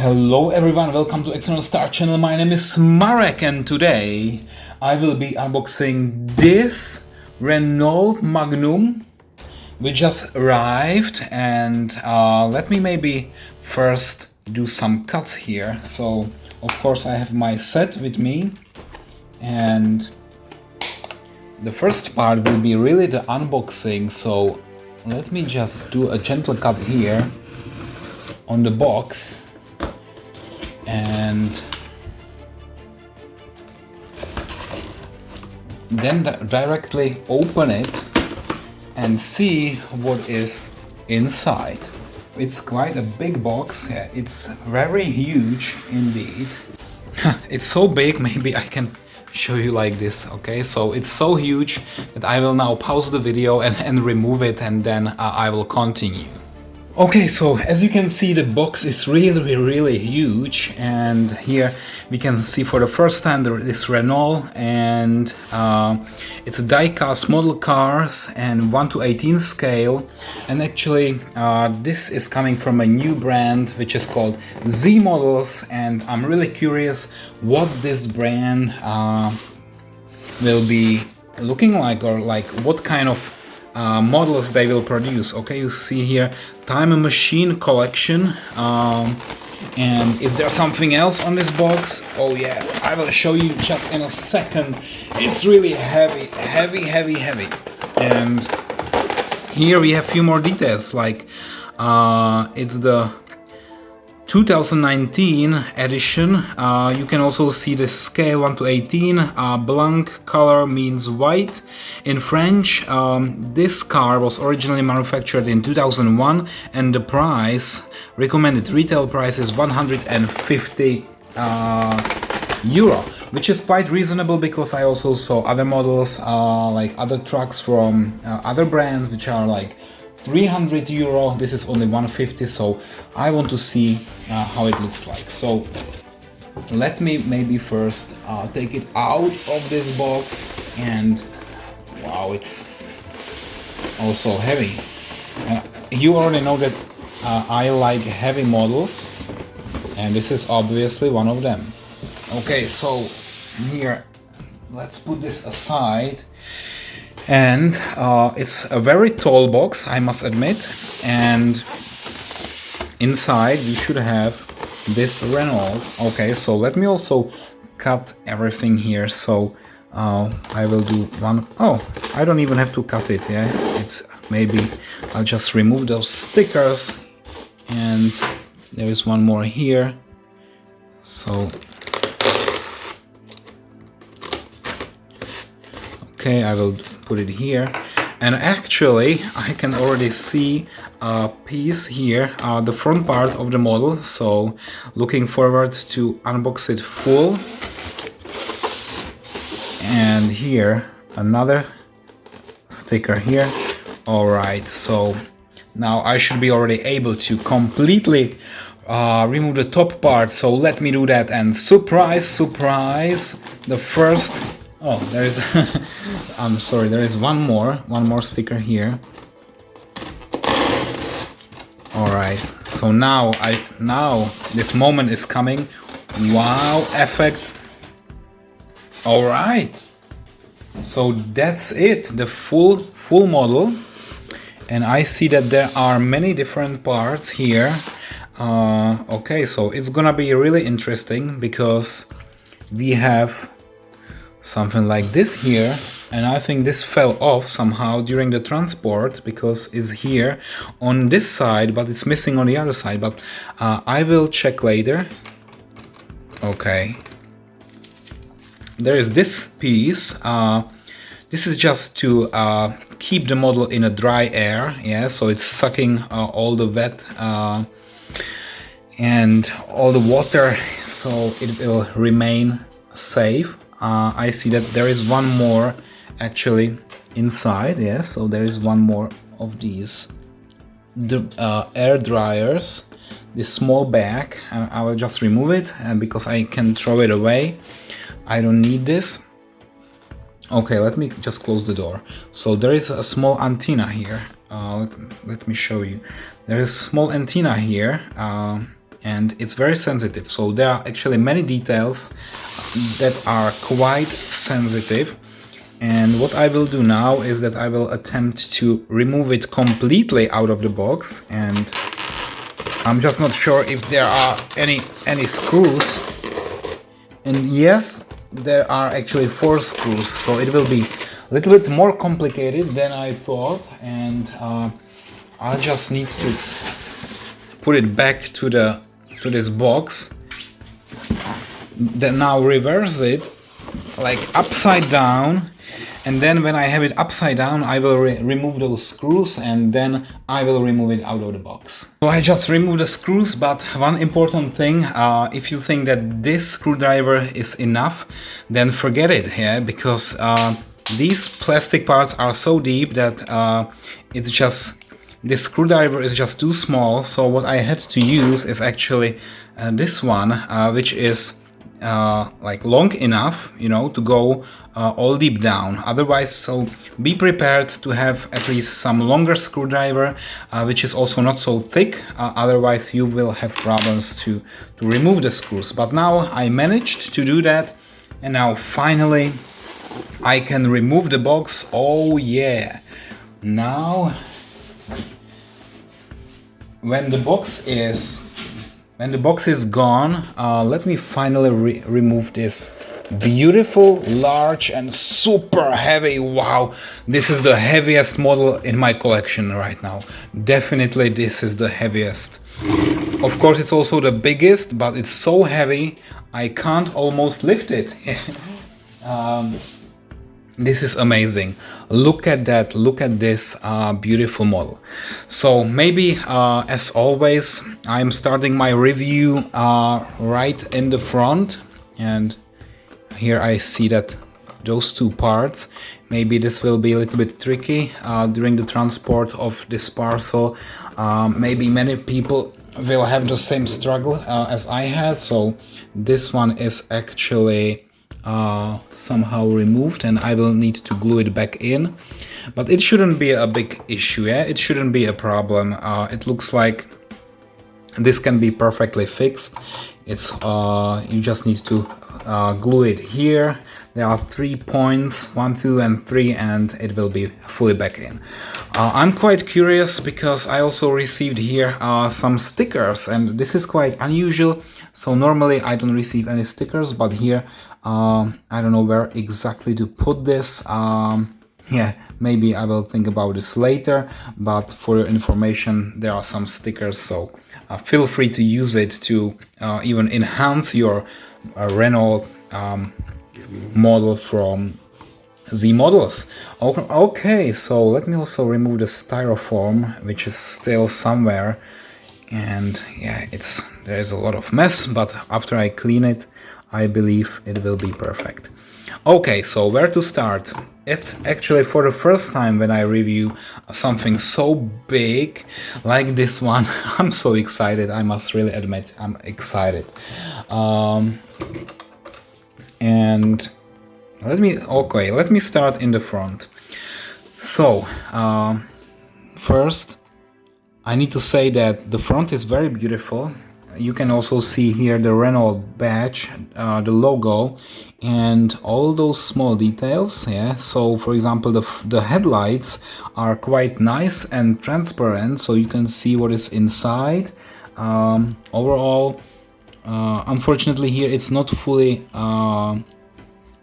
Hello everyone, welcome to External Star channel. My name is Marek and today I will be unboxing this Renault Magnum which just arrived, and let me maybe first do some cuts here. So of course I have my set with me, and the first part will be really the unboxing, so let me just do a gentle cut here on the box and then directly open it and see what is inside. It's quite a big box. Yeah, it's very huge indeed. It's so big, maybe I can show you like this. Okay, so it's so huge that I will now pause the video and remove it, and then I will continue. Okay, so as you can see, the box is really huge, and here we can see for the first time this Renault, and it's a Diecast model cars and 1:18 scale, and actually this is coming from a new brand which is called Z Models, and I'm really curious what this brand will be looking like, or like what kind of models they will produce. Okay, you see here Time Machine collection, and is there something else on this box? Oh yeah, I will show you just in a second. It's really heavy, and here we have a few more details, like it's the 2019 edition. You can also see the scale 1:18. Blanc color means white in French. This car was originally manufactured in 2001, and the price, recommended retail price, is 150 euro, which is quite reasonable because I also saw other models, like other trucks from other brands, which are like 300 euro. This is only 150, so I want to see how it looks like. So let me maybe first take it out of this box, and wow, it's also heavy. You already know that I like heavy models, and this is obviously one of them. Okay, so here, let's put this aside. And it's a very tall box, I must admit, and inside we should have this Renault. Okay, so let me also cut everything here. So I will do one. Oh, I don't even have to cut it. Yeah, it's maybe I'll just remove those stickers, and there is one more here. So okay, I will put it here, and actually I can already see a piece here, the front part of the model, so looking forward to unbox it full. And here another sticker here. All right, so now I should be already able to completely remove the top part, so let me do that, and surprise, the first. Oh, there is. I'm sorry. There is one more sticker here. All right. So now this moment is coming. Wow, effect. All right. So that's it. The full model, and I see that there are many different parts here. Okay, so it's gonna be really interesting because we have something like this here, and I think this fell off somehow during the transport because it's here on this side, but it's missing on the other side, but I will check later. Okay, there is this piece. This is just to keep the model in a dry air, yeah, so it's sucking all the wet and all the water, so it will remain safe. I see that there is one more actually inside, yeah, so there is one more of these air dryers, this small bag. I will just remove it because I can throw it away. I don't need this. Okay, let me just close the door. So there is a small antenna here. Let me show you. There is a small antenna here, and it's very sensitive. So there are actually many details that are quite sensitive. And what I will do now is that I will attempt to remove it completely out of the box, and I'm just not sure if there are any screws. And yes, there are actually 4 screws, so it will be a little bit more complicated than I thought, and I just need to put it back to this box. Then now reverse it like upside down, and then when I have it upside down, I will remove those screws, and then I will remove it out of the box. So I just removed the screws, but one important thing, if you think that this screwdriver is enough, then forget it, yeah, because these plastic parts are so deep that this screwdriver is just too small. So what I had to use is actually this one, which is like long enough, you know, to go all deep down. Otherwise, so be prepared to have at least some longer screwdriver, which is also not so thick. Otherwise, you will have problems to remove the screws. But now I managed to do that, and now finally I can remove the box. Oh yeah! Now, when the box is gone, let me finally remove this beautiful, large and super heavy. Wow, this is the heaviest model in my collection right now. Definitely this is the heaviest. Of course it's also the biggest, but it's so heavy I can't almost lift it. This is amazing. Look at that, look at this beautiful model. So maybe as always, I'm starting my review right in the front, and here I see that those 2 parts. Maybe this will be a little bit tricky during the transport of this parcel. Maybe many people will have the same struggle as I had. So this one is actually somehow removed, and I will need to glue it back in, but it shouldn't be a big issue. Yeah, it shouldn't be a problem. It looks like this can be perfectly fixed. It's you just need to glue it here. There are 3 points, 1, 2 and 3, and it will be fully back in. I'm quite curious because I also received here some stickers, and this is quite unusual. So normally I don't receive any stickers, but here I don't know where exactly to put this. Yeah, maybe I will think about this later, but for your information, there are some stickers, so feel free to use it to even enhance your Renault model from Z models. Okay, so let me also remove the styrofoam, which is still somewhere, and yeah, there is a lot of mess, but after I clean it, I believe it will be perfect. Okay, so where to start? It's actually for the first time when I review something so big like this one. I'm so excited, I must really admit, I'm excited. And let me start in the front. So, first, I need to say that the front is very beautiful. You can also see here the Renault badge, the logo, and all those small details. Yeah. So, for example, the headlights are quite nice and transparent, so you can see what is inside. Overall, unfortunately, here it's not fully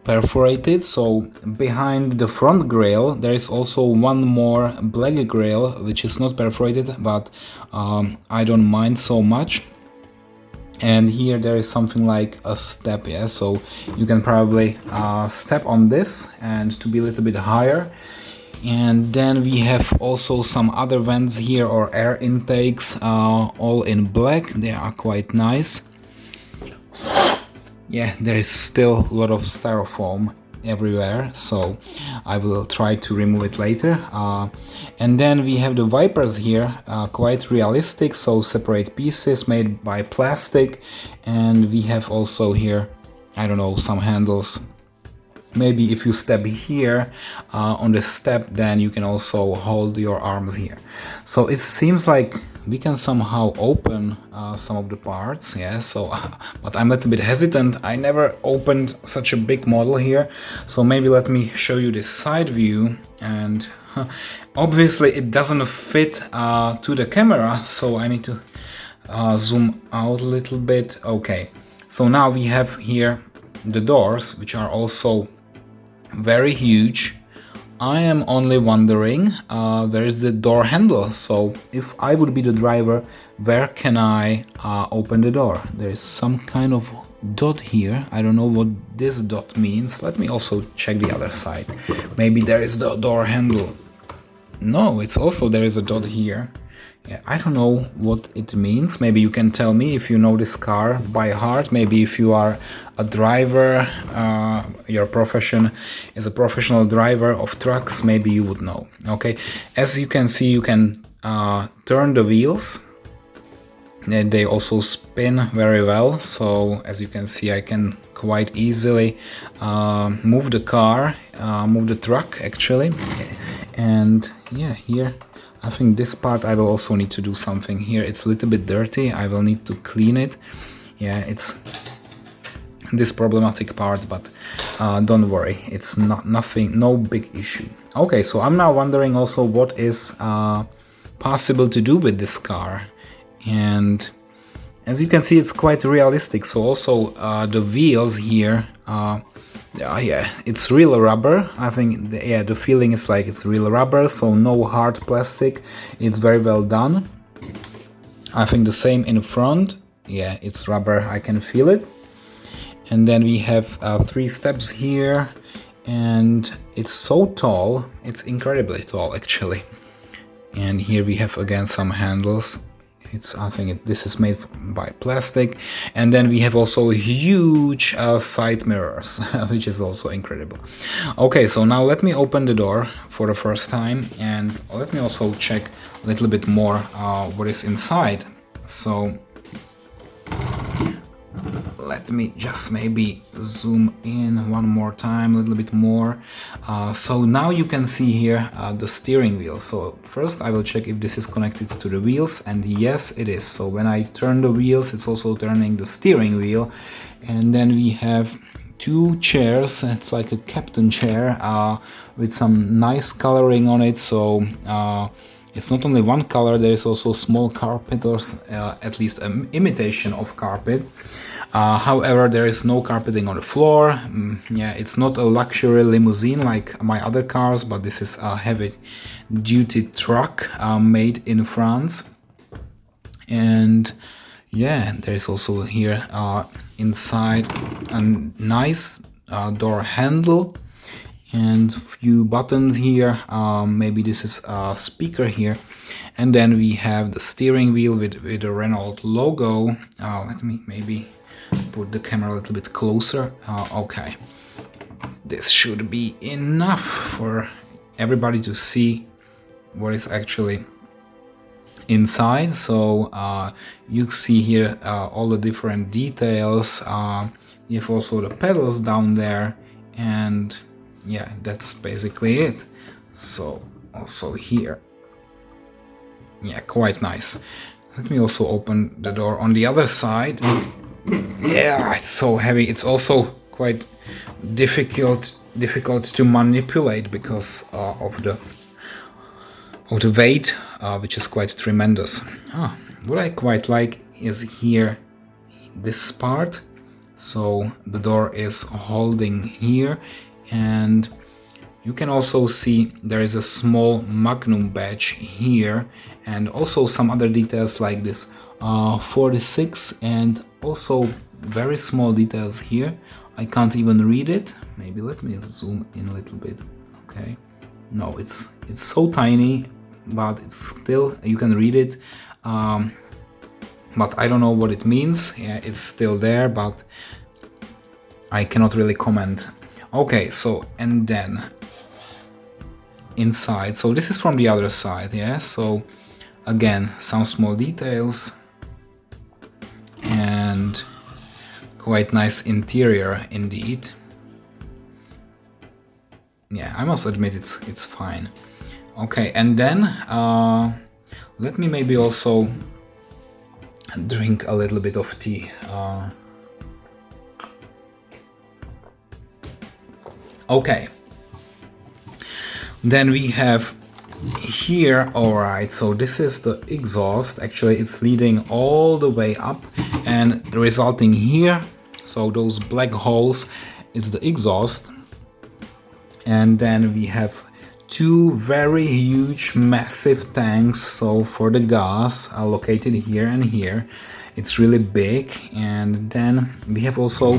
perforated. So behind the front grille there is also one more black grille which is not perforated, but I don't mind so much. And here there is something like a step, yeah, so you can probably step on this and to be a little bit higher. And then we have also some other vents here, or air intakes, all in black. They are quite nice. Yeah, there is still a lot of styrofoam everywhere, so I will try to remove it later. And then we have the wipers here, quite realistic, so separate pieces made by plastic. And we have also here, I don't know, some handles. Maybe if you step here on the step, then you can also hold your arms here. So it seems like we can somehow open some of the parts, yeah, so but I'm a little bit hesitant. I never opened such a big model here, so maybe let me show you this side view. And obviously it doesn't fit to the camera, so I need to zoom out a little bit. Okay, so now we have here the doors, which are also very huge. I am only wondering where is the door handle. So if I would be the driver, where can I open the door? There is some kind of dot here. I don't know what this dot means. Let me also check the other side. Maybe there is the door handle. No, it's also there is a dot here. Yeah, I don't know what it means. Maybe you can tell me if you know this car by heart. Maybe if you are a driver, your profession is a professional driver of trucks, maybe you would know. Okay, as you can see, you can turn the wheels. And they also spin very well. So as you can see, I can quite easily move the car, move the truck actually. And yeah, here I think this part I will also need to do something here. It's a little bit dirty. I will need to clean it. Yeah, it's this problematic part, but don't worry. It's nothing, no big issue. Okay, so I'm now wondering also what is possible to do with this car. And as you can see, it's quite realistic. So also the wheels here, yeah, it's real rubber. I think the feeling is like it's real rubber, so no hard plastic. It's very well done. I think the same in front. Yeah, it's rubber, I can feel it. And then we have 3 steps here, and it's so tall. It's incredibly tall actually. And here we have again some handles. I think this is made by plastic. And then we have also huge side mirrors, which is also incredible. Okay, so now let me open the door for the first time, and let me also check a little bit more what is inside. So let me just maybe zoom in one more time, a little bit more. So now you can see here the steering wheel. So first I will check if this is connected to the wheels, and yes, it is. So when I turn the wheels, it's also turning the steering wheel. And then we have 2 chairs. It's like a captain chair with some nice coloring on it. So it's not only one color, there is also small carpet, or at least an imitation of carpet. However, there is no carpeting on the floor. Yeah, it's not a luxury limousine like my other cars, but this is a heavy-duty truck made in France. And yeah, there is also here inside a nice door handle and few buttons here. Maybe this is a speaker here. And then we have the steering wheel with the Renault logo. Let me maybe put the camera a little bit closer. Okay, this should be enough for everybody to see what is actually inside. So you see here all the different details. You have also the pedals down there, and yeah, that's basically it. So also here, yeah, quite nice. Let me also open the door on the other side. Yeah, it's so heavy. It's also quite difficult to manipulate because of the weight, which is quite tremendous. What I quite like is here this part. So the door is holding here, and you can also see there is a small Magnum badge here, and also some other details like this 46, and also very small details here. I can't even read it. Maybe let me zoom in a little bit. Okay, no, it's so tiny, but it's still, you can read it. But I don't know what it means. Yeah, it's still there, but I cannot really comment. Okay, so and then inside, so this is from the other side. Yeah, so again, some small details and quite nice interior indeed. Yeah, I must admit it's fine. Okay, and then Let me maybe also drink a little bit of tea. Okay. Then we have here, alright, so this is the exhaust. Actually, it's leading all the way up and resulting here. So those black holes, it's the exhaust. And then we have two very huge, massive tanks. So for the gas are located here and here. It's really big. And then we have also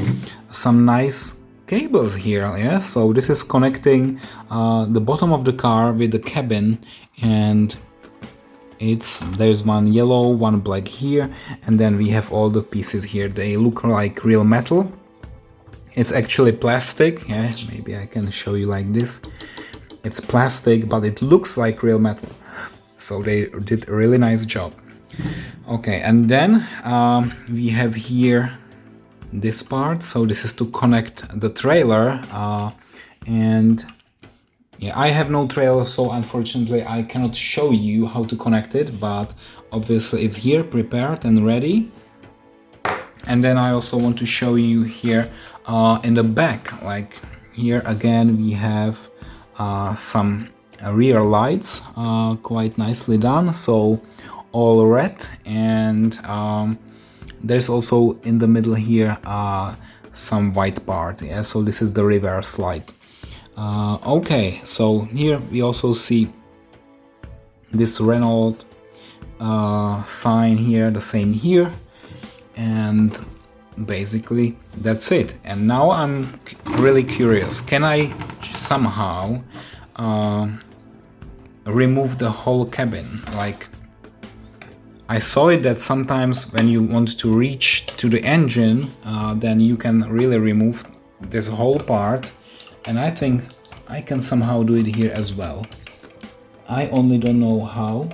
some nice cables here, yeah. So this is connecting the bottom of the car with the cabin, and there's one yellow, one black here, and then we have all the pieces here. They look like real metal. It's actually plastic, yeah. Maybe I can show you like this. It's plastic, but it looks like real metal. So they did a really nice job. Okay, and then we have here this part. So this is to connect the trailer, and yeah, I have no trailer, so unfortunately I cannot show you how to connect it, but obviously it's here prepared and ready. And then I also want to show you here in the back, like here again we have some rear lights, quite nicely done, so all red, and there's also in the middle here some white part, yeah, so this is the reverse light. Okay, so here we also see this Renault sign here, the same here, and basically that's it. And now I'm really curious, can I somehow remove the whole cabin? Like, I saw it that sometimes when you want to reach to the engine, then you can really remove this whole part, and I think I can somehow do it here as well. I only don't know how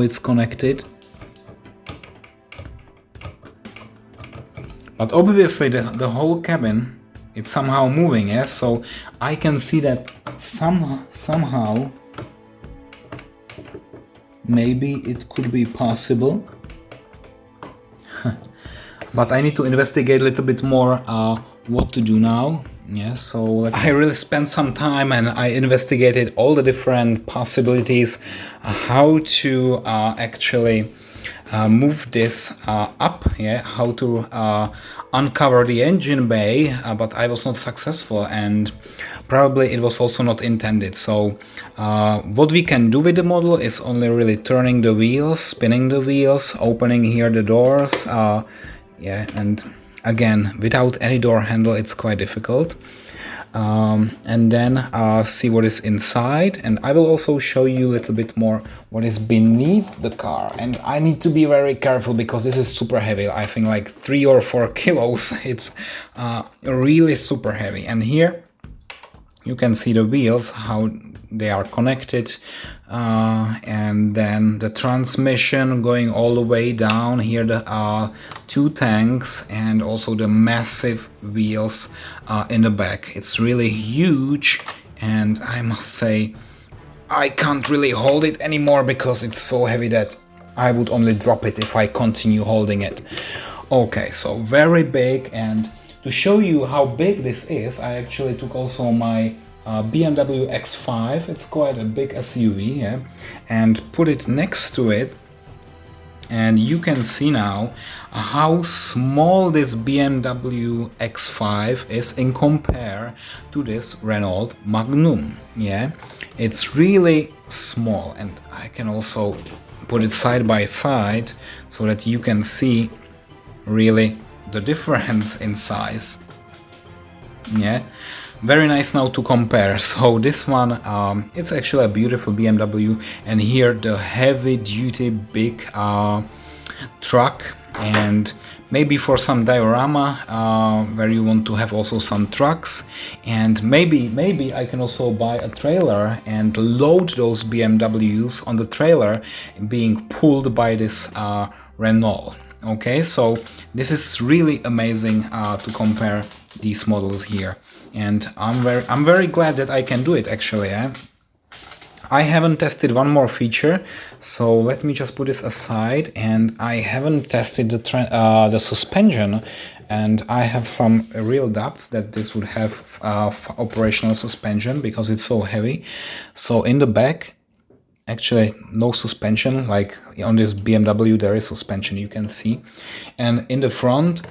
it's connected. But obviously the whole cabin, it's somehow moving, yeah? So I can see that somehow maybe it could be possible. But I need to investigate a little bit more what to do now. Yeah, so I really spent some time and I investigated all the different possibilities how to actually move this up, yeah, how to uncover the engine bay, but I was not successful, and probably it was also not intended. So what we can do with the model is only really turning the wheels, spinning the wheels, opening here the doors, yeah, and again, without any door handle, it's quite difficult. And then see what is inside, and I will also show you a little bit more what is beneath the car. And I need to be very careful because this is super heavy. I think like 3 or 4 kilos. It's really super heavy. And here you can see the wheels, how they are connected, and then the transmission going all the way down here, the 2 tanks, and also the massive wheels in the back. It's really huge, and I must say I can't really hold it anymore because it's so heavy that I would only drop it if I continue holding it. Okay, so very big, and to show you how big this is, I actually took also my BMW X5, it's quite a big SUV, yeah, and put it next to it, and you can see now how small this BMW X5 is in compare to this Renault Magnum, yeah. It's really small, and I can also put it side by side so that you can see really the difference in size, yeah. Very nice now to compare. So this one, it's actually a beautiful BMW, and here the heavy duty big truck, and maybe for some diorama where you want to have also some trucks, and maybe I can also buy a trailer and load those BMWs on the trailer being pulled by this Renault. Okay, so this is really amazing to compare these models here, and I'm very glad that I can do it actually. I haven't tested one more feature, so let me just put this aside. And I haven't tested the suspension, and I have some real doubts that this would have operational suspension because it's so heavy. So in the back, actually no suspension. Like on this BMW there is suspension, you can see, and in the front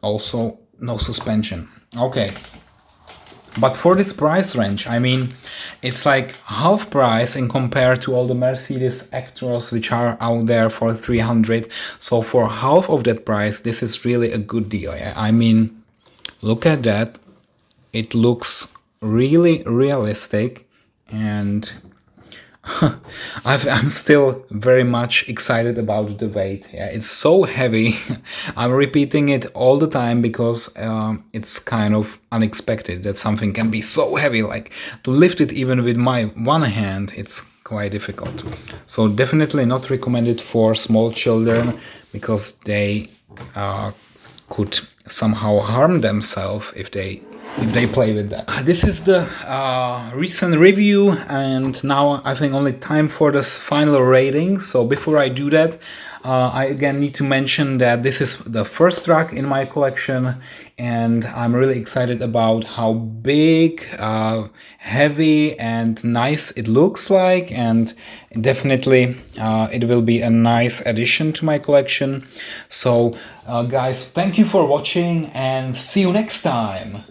also no suspension. Okay. But for this price range, I mean, it's like half price in compared to all the Mercedes Actros which are out there for 300. So for half of that price, this is really a good deal. I mean, look at that. It looks really realistic, and I'm still very much excited about the weight. Yeah, it's so heavy. I'm repeating it all the time because it's kind of unexpected that something can be so heavy. Like to lift it even with my one hand, it's quite difficult. So definitely not recommended for small children because they could somehow harm themselves if they play with that. This is the recent review, and now I think only time for the final rating. So before I do that, I again need to mention that this is the first truck in my collection, and I'm really excited about how big, heavy and nice it looks like, and definitely it will be a nice addition to my collection. So guys, thank you for watching and see you next time.